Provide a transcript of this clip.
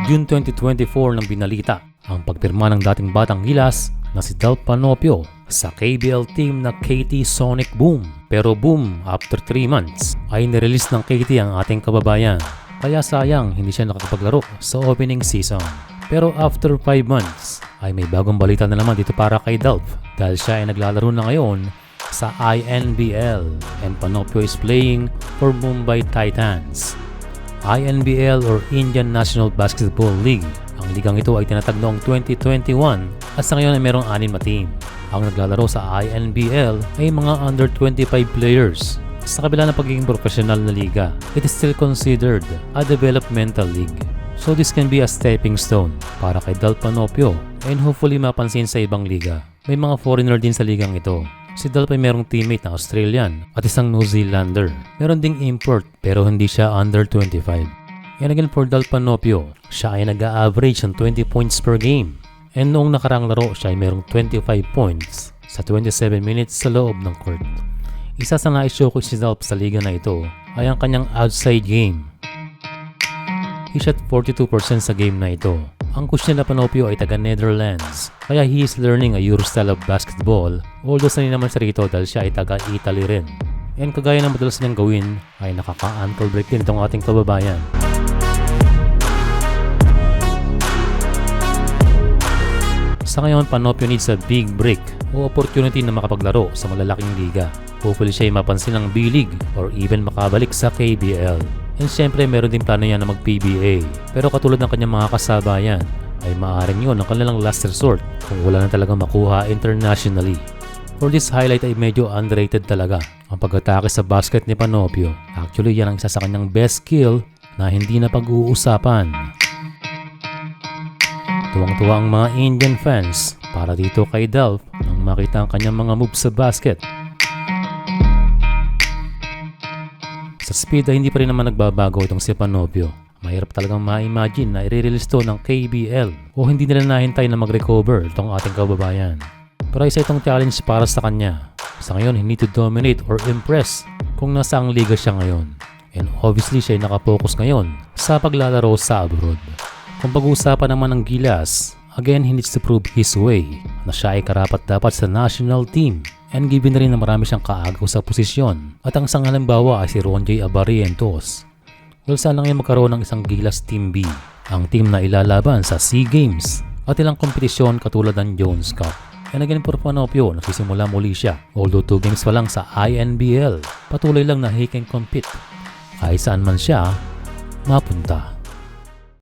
June 2024 nang binalita ang pagpirma ng dating batang gilas na si Delp Panopio sa KBL team na KT Sonic Boom. Pero boom, after 3 months ay nirelease ng KT ang ating kababayan. Kaya sayang hindi siya nakakapaglaro sa opening season. Pero after 5 months ay may bagong balita na naman dito para kay Delp dahil siya ay naglalaro na ngayon sa INBL and Panopio is playing for Mumbai Titans. INBL or Indian National Basketball League. Ang ligang ito ay tinatag noong 2021 at sa ngayon ay merong 6 na team. Ang naglalaro sa INBL ay mga under 25 players. Sa kabila ng pagiging professional na liga, it is still considered a developmental league. So this can be a stepping stone para kay Delp Panopio and hopefully mapansin sa ibang liga. May mga foreigner din sa ligang ito. Si Delp ay merong teammate na Australian at isang New Zealander. Meron ding import pero hindi siya under 25. And again for Delp Panopio, siya ay nag-a-average ng 20 points per game. And noong nakarang laro siya ay merong 25 points sa 27 minutes sa loob ng court. Isa sa na-showcase si Delp sa liga na ito ay ang kanyang outside game. He shot 42% sa game na ito. Ang coach nila Panopio ay taga Netherlands, kaya he is learning a Euro style of basketball, although sanay naman siya rito dahil siya ay taga Italy rin. And kagaya ng madalas niyang gawin ay nakaka-ankle break din itong ating kababayan. Sa ngayon, Panopio needs a big break o opportunity na makapaglaro sa malalaking liga. Hopefully siya ay mapansin ng B-League or even makabalik sa KBL. And syempre meron din plano niya na mag-PBA. Pero katulad ng kanyang mga kasabayan ay maaaring yun ang kanilang last resort kung wala na talagang makuha internationally. For this highlight ay medyo underrated talaga ang pag-atake sa basket ni Panopio. Actually yan ang isa sa kanyang best skill na hindi na pag-uusapan. Tuwang-tuwa ang mga Indian fans para dito kay Delp nang makita ang kanyang mga moves sa basket. Sa speed ay hindi pa rin naman nagbabago itong si Panopio. Mahirap talagang ma-imagine na i-release to ng KBL o hindi nila nahintay na mag-recover itong ating kababayan. Pero isa itong challenge para sa kanya. Sa ngayon, he need to dominate or impress kung nasa ang liga siya ngayon. And obviously siya ay nakapokus ngayon sa paglalaro sa abroad. Kung pag-uusapan naman ng gilas, again he needs to prove his way na siya ay karapat-dapat sa national team. And given na rin na marami siyang kaagaw sa posisyon. At ang isang halimbawa ay si Ron J. Abarientos. Well, sana ngayon magkaroon ng isang gilas Team B. Ang team na ilalaban sa SEA Games at ilang kompetisyon katulad ng Jones Cup. And again for Panopio, nagsisimula muli siya. Although 2 games pa lang sa INBL, patuloy lang na he can compete. Kahit saan man siya mapunta.